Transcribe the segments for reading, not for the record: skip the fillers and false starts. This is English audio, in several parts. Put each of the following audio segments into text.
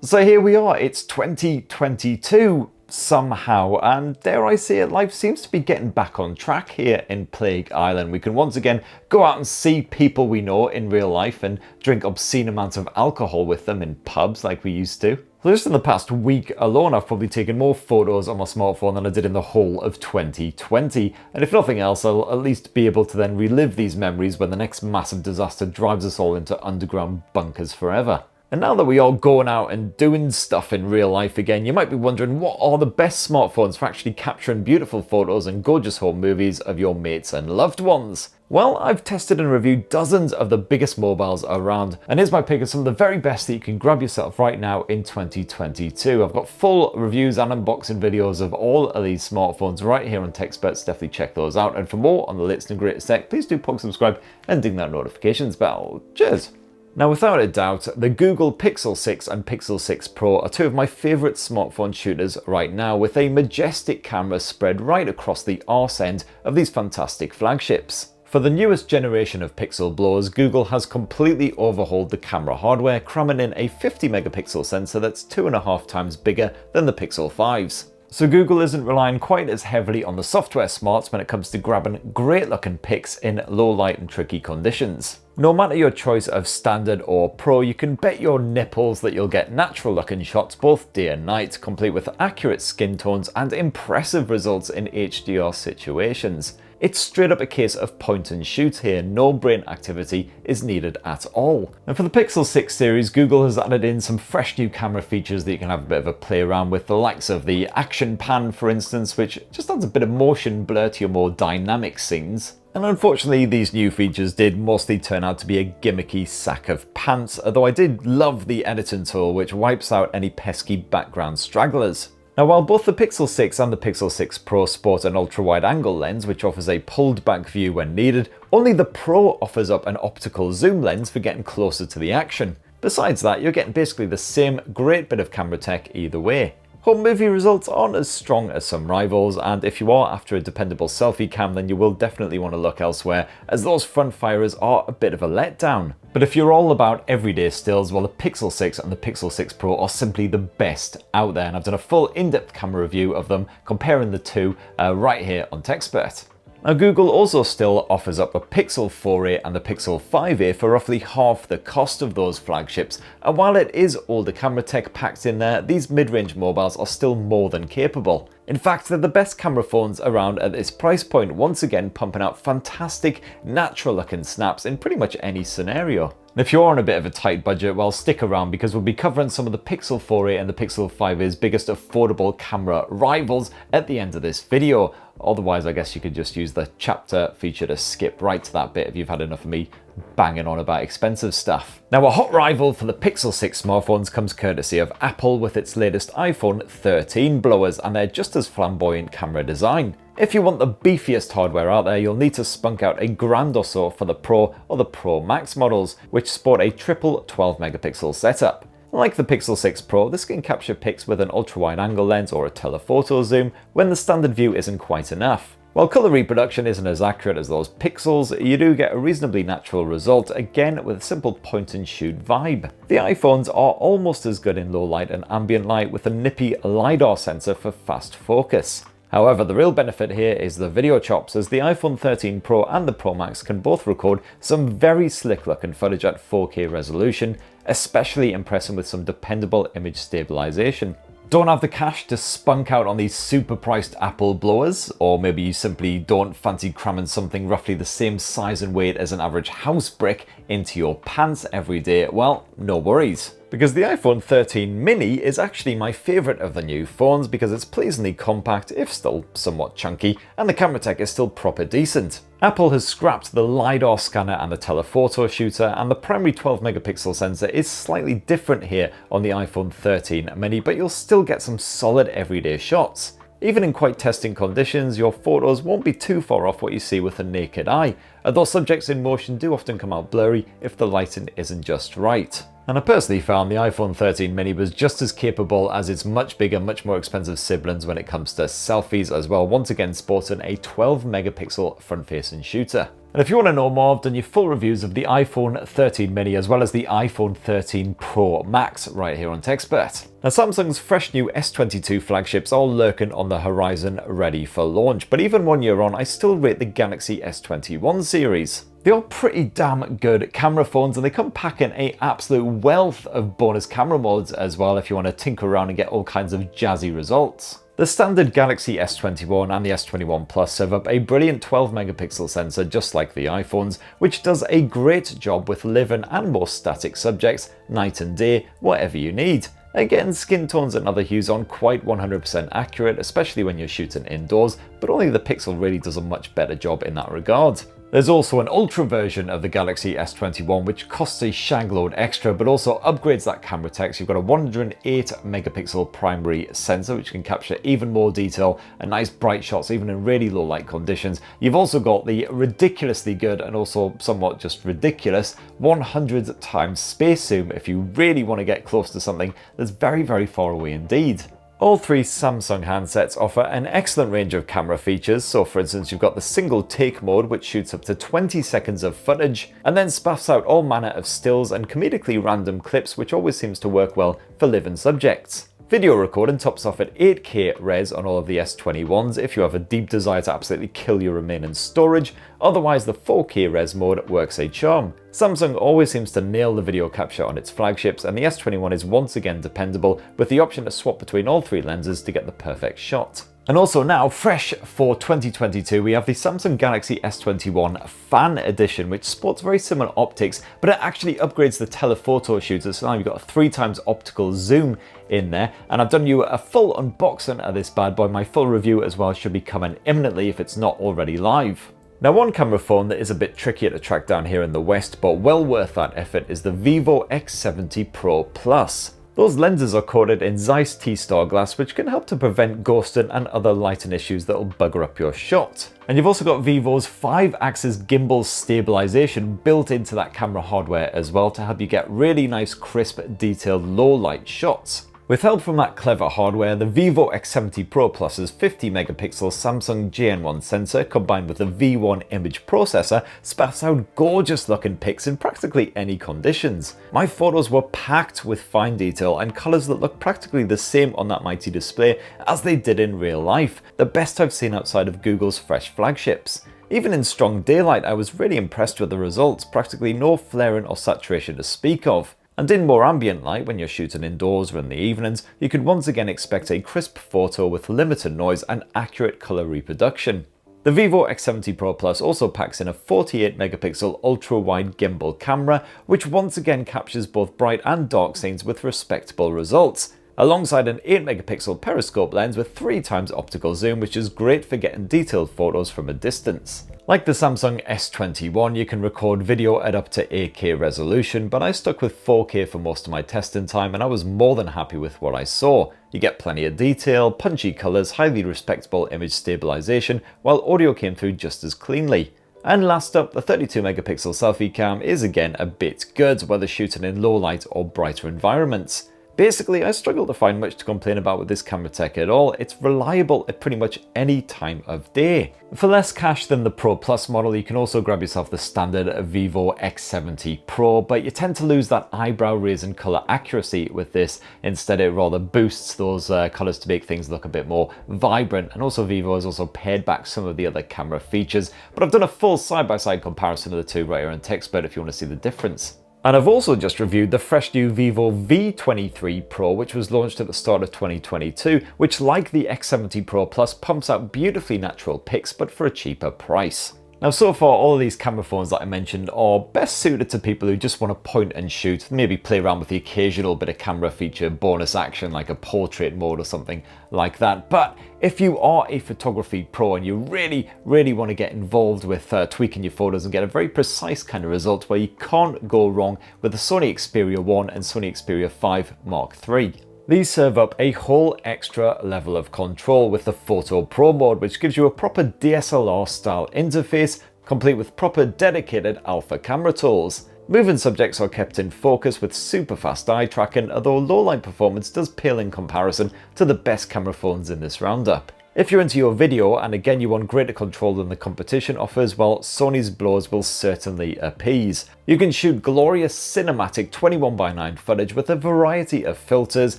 So here we are, it's 2022 somehow, and dare I say it, life seems to be getting back on track here in Plague Island. We can once again go out and see people we know in real life and drink obscene amounts of alcohol with them in pubs like we used to. So just in the past week alone, I've probably taken more photos on my smartphone than I did in the whole of 2020. And if nothing else, I'll at least be able to then relive these memories when the next massive disaster drives us all into underground bunkers forever. And now that we are going out and doing stuff in real life again, you might be wondering what are the best smartphones for actually capturing beautiful photos and gorgeous home movies of your mates and loved ones. Well, I've tested and reviewed dozens of the biggest mobiles around, and here's my pick of some of the very best that you can grab yourself right now in 2022. I've got full reviews and unboxing videos of all of these smartphones right here on TechSperts, definitely check those out. And for more on the latest and greatest tech, please do subscribe and ding that notifications bell. Cheers! Now, without a doubt, the Google Pixel 6 and Pixel 6 Pro are two of my favourite smartphone shooters right now, with a majestic camera spread right across the arse end of these fantastic flagships. For the newest generation of Pixel blowers, Google has completely overhauled the camera hardware, cramming in a 50 megapixel sensor that's 2.5 times bigger than the Pixel 5s. So Google isn't relying quite as heavily on the software smarts when it comes to grabbing great looking pics in low light and tricky conditions. No matter your choice of standard or pro, you can bet your nipples that you'll get natural looking shots both day and night, complete with accurate skin tones and impressive results in HDR situations. It's straight up a case of point and shoot here, no brain activity is needed at all. And for the Pixel 6 series, Google has added in some fresh new camera features that you can have a bit of a play around with, the likes of the action pan for instance, which just adds a bit of motion blur to your more dynamic scenes. And unfortunately, these new features did mostly turn out to be a gimmicky sack of pants, although I did love the editing tool, which wipes out any pesky background stragglers. Now, while both the Pixel 6 and the Pixel 6 Pro sport an ultra-wide angle lens, which offers a pulled back view when needed, only the Pro offers up an optical zoom lens for getting closer to the action. Besides that, you're getting basically the same great bit of camera tech either way. Home movie results aren't as strong as some rivals, and if you are after a dependable selfie cam, then you will definitely want to look elsewhere, as those front firers are a bit of a letdown. But if you're all about everyday stills, well, the Pixel 6 and the Pixel 6 Pro are simply the best out there, and I've done a full in-depth camera review of them, comparing the two right here on TechSpert. Now, Google also still offers up a Pixel 4a and the Pixel 5a for roughly half the cost of those flagships, and while it is older camera tech packed in there, these mid-range mobiles are still more than capable. In fact, they're the best camera phones around at this price point, once again pumping out fantastic, natural-looking snaps in pretty much any scenario. And if you're on a bit of a tight budget, well, stick around because we'll be covering some of the Pixel 4a and the Pixel 5a's biggest affordable camera rivals at the end of this video. Otherwise, I guess you could just use the chapter feature to skip right to that bit if you've had enough of me banging on about expensive stuff. Now, a hot rival for the Pixel 6 smartphones comes courtesy of Apple with its latest iPhone 13 blowers and their just as flamboyant camera design. If you want the beefiest hardware out there, you'll need to spunk out a grand or so for the Pro or the Pro Max models, which sport a triple 12 megapixel setup. Like the Pixel 6 Pro, this can capture pics with an ultra-wide angle lens or a telephoto zoom when the standard view isn't quite enough. While colour reproduction isn't as accurate as those pixels, you do get a reasonably natural result, again with a simple point and shoot vibe. The iPhones are almost as good in low light and ambient light with a nippy LiDAR sensor for fast focus. However, the real benefit here is the video chops, as the iPhone 13 Pro and the Pro Max can both record some very slick looking footage at 4K resolution, especially impressing with some dependable image stabilization. Don't have the cash to spunk out on these super priced Apple blowers, or maybe you simply don't fancy cramming something roughly the same size and weight as an average house brick into your pants every day, well, no worries. Because the iPhone 13 mini is actually my favourite of the new phones because it's pleasingly compact, if still somewhat chunky, and the camera tech is still proper decent. Apple has scrapped the LiDAR scanner and the telephoto shooter, and the primary 12 megapixel sensor is slightly different here on the iPhone 13 mini, but you'll still get some solid everyday shots. Even in quite testing conditions, your photos won't be too far off what you see with the naked eye. although subjects in motion do often come out blurry if the lighting isn't just right. And I personally found the iPhone 13 mini was just as capable as its much bigger, much more expensive siblings when it comes to selfies as well, once again sporting a 12 megapixel front-facing shooter. And if you want to know more, I've done your full reviews of the iPhone 13 mini as well as the iPhone 13 Pro Max right here on TechSpert. Now, Samsung's fresh new S22 flagships are lurking on the horizon, ready for launch, but even 1 year on, I still rate the Galaxy S21 series. They are pretty damn good camera phones, and they come packing an absolute wealth of bonus camera modes as well if you want to tinker around and get all kinds of jazzy results. The standard Galaxy S21 and the S21 Plus serve up a brilliant 12 megapixel sensor just like the iPhones, which does a great job with living and more static subjects, night and day, whatever you need. Again, skin tones and other hues aren't quite 100% accurate, especially when you're shooting indoors, but only the Pixel really does a much better job in that regard. There's also an ultra version of the Galaxy S21 which costs a shag load extra but also upgrades that camera tech. So you've got a 108 megapixel primary sensor which can capture even more detail and nice bright shots even in really low light conditions. You've also got the ridiculously good and also somewhat just ridiculous 100 times space zoom if you really want to get close to something that's very, very far away indeed. All three Samsung handsets offer an excellent range of camera features. So for instance, you've got the single take mode which shoots up to 20 seconds of footage and then spaffs out all manner of stills and comedically random clips, which always seems to work well for living subjects. Video recording tops off at 8K res on all of the S21s if you have a deep desire to absolutely kill your remaining storage, otherwise the 4K res mode works a charm. Samsung always seems to nail the video capture on its flagships, and the S21 is once again dependable with the option to swap between all three lenses to get the perfect shot. And also now, fresh for 2022, we have the Samsung Galaxy S21 Fan Edition, which sports very similar optics, but it actually upgrades the telephoto shooter, so now you've got a 3x optical zoom in there. And I've done you a full unboxing of this bad boy. My full review as well should be coming imminently if it's not already live. Now, one camera phone that is a bit trickier to track down here in the West, but well worth that effort, is the Vivo X70 Pro Plus. Those lenses are coated in Zeiss T-Star glass, which can help to prevent ghosting and other lighting issues that will bugger up your shot. And you've also got Vivo's 5-axis gimbal stabilization built into that camera hardware as well to help you get really nice, crisp, detailed, low-light shots. With help from that clever hardware, the Vivo X70 Pro Plus's 50 megapixel Samsung JN1 sensor combined with the V1 image processor spaffs out gorgeous looking pics in practically any conditions. My photos were packed with fine detail and colours that look practically the same on that mighty display as they did in real life, the best I've seen outside of Google's fresh flagships. Even in strong daylight, I was really impressed with the results, practically no flaring or saturation to speak of. And in more ambient light, when you're shooting indoors or in the evenings, you could once again expect a crisp photo with limited noise and accurate colour reproduction. The Vivo X70 Pro Plus also packs in a 48 megapixel ultra-wide gimbal camera, which once again captures both bright and dark scenes with respectable results, alongside an 8 megapixel periscope lens with 3x optical zoom, which is great for getting detailed photos from a distance. Like the Samsung S21, you can record video at up to 8K resolution, but I stuck with 4K for most of my testing time and I was more than happy with what I saw. You get plenty of detail, punchy colours, highly respectable image stabilization, while audio came through just as cleanly. And last up, the 32 megapixel selfie cam is again a bit good, whether shooting in low light or brighter environments. Basically, I struggle to find much to complain about with this camera tech at all. It's reliable at pretty much any time of day. For less cash than the Pro Plus model, you can also grab yourself the standard Vivo X70 Pro, but you tend to lose that eyebrow raising color accuracy with this. Instead, it rather boosts those colors to make things look a bit more vibrant. And also Vivo has also pared back some of the other camera features, but I've done a full side-by-side comparison of the two right here in TechSpert if you want to see the difference. And I've also just reviewed the fresh new Vivo V23 Pro, which was launched at the start of 2022, which, like the X70 Pro Plus, pumps out beautifully natural pics, but for a cheaper price. Now, so far, all of these camera phones that I mentioned are best suited to people who just want to point and shoot, maybe play around with the occasional bit of camera feature, bonus action like a portrait mode or something like that. But if you are a photography pro and you really want to get involved with tweaking your photos and get a very precise kind of result where you can't go wrong with the Sony Xperia 1 and Sony Xperia 5 Mark III. These serve up a whole extra level of control with the Photo Pro mode, which gives you a proper DSLR style interface, complete with proper dedicated alpha camera tools. Moving subjects are kept in focus with super fast eye tracking, although low light performance does pale in comparison to the best camera phones in this roundup. If you're into your video and again you want greater control than the competition offers, well, Sony's blows will certainly appease. You can shoot glorious cinematic 21:9 footage with a variety of filters,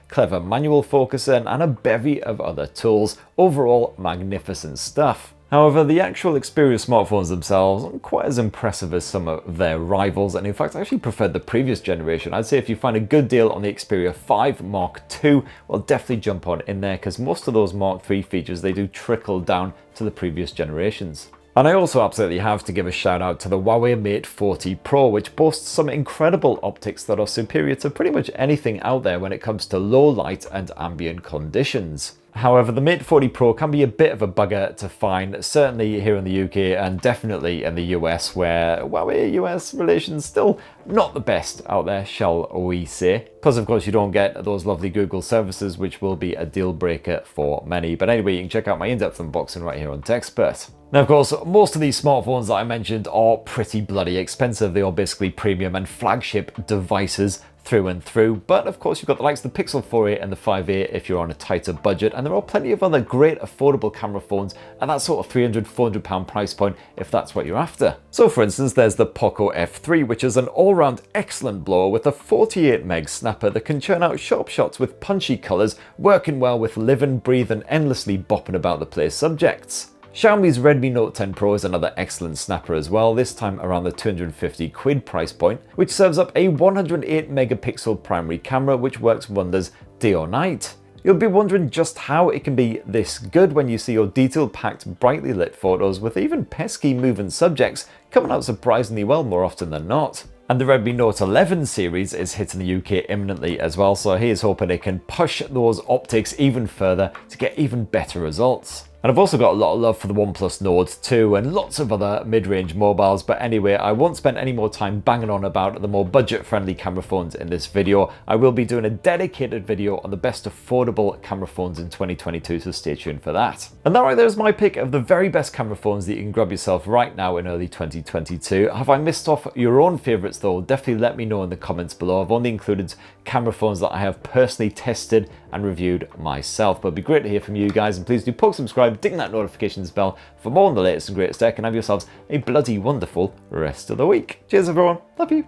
clever manual focusing and a bevy of other tools. Overall, magnificent stuff. However, the actual Xperia smartphones themselves aren't quite as impressive as some of their rivals, and in fact I actually preferred the previous generation. I'd say if you find a good deal on the Xperia 5 Mark II, well, definitely jump on in there, because most of those Mark III features, they do trickle down to the previous generations. And I also absolutely have to give a shout out to the Huawei Mate 40 Pro, which boasts some incredible optics that are superior to pretty much anything out there when it comes to low light and ambient conditions. However, the Mate 40 Pro can be a bit of a bugger to find, certainly here in the UK and definitely in the US, where Huawei-US relations still not the best out there, shall we say. Plus, of course, you don't get those lovely Google services, which will be a deal breaker for many. But anyway, you can check out my in-depth unboxing right here on TechSpert. Now, of course, most of these smartphones that I mentioned are pretty bloody expensive. They are basically premium and flagship devices through and through, but of course you've got the likes of the Pixel 4a and the 5a if you're on a tighter budget, and there are plenty of other great affordable camera phones at that sort of £300–400 price point if that's what you're after. So for instance, there's the Poco F3, which is an all-round excellent blower with a 48 meg snapper that can churn out sharp shots with punchy colours, working well with live and breathe and endlessly bopping about the place subjects. Xiaomi's Redmi Note 10 Pro is another excellent snapper as well, this time around the £250 price point, which serves up a 108 megapixel primary camera which works wonders day or night. You'll be wondering just how it can be this good when you see your detail-packed, brightly lit photos with even pesky moving subjects coming out surprisingly well more often than not. And the Redmi Note 11 series is hitting the UK imminently as well, so here's hoping it can push those optics even further to get even better results. And I've also got a lot of love for the OnePlus Nord 2 and lots of other mid-range mobiles, but anyway, I won't spend any more time banging on about the more budget-friendly camera phones in this video. I will be doing a dedicated video on the best affordable camera phones in 2022, so stay tuned for that. And that right there is my pick of the very best camera phones that you can grab yourself right now in early 2022. Have I missed off your own favourites though? Definitely let me know in the comments below. I've only included camera phones that I have personally tested and reviewed myself, but it'd be great to hear from you guys, and please do poke, subscribe, ding that notifications bell for more on the latest and greatest tech, and have yourselves a bloody wonderful rest of the week. Cheers everyone, love you.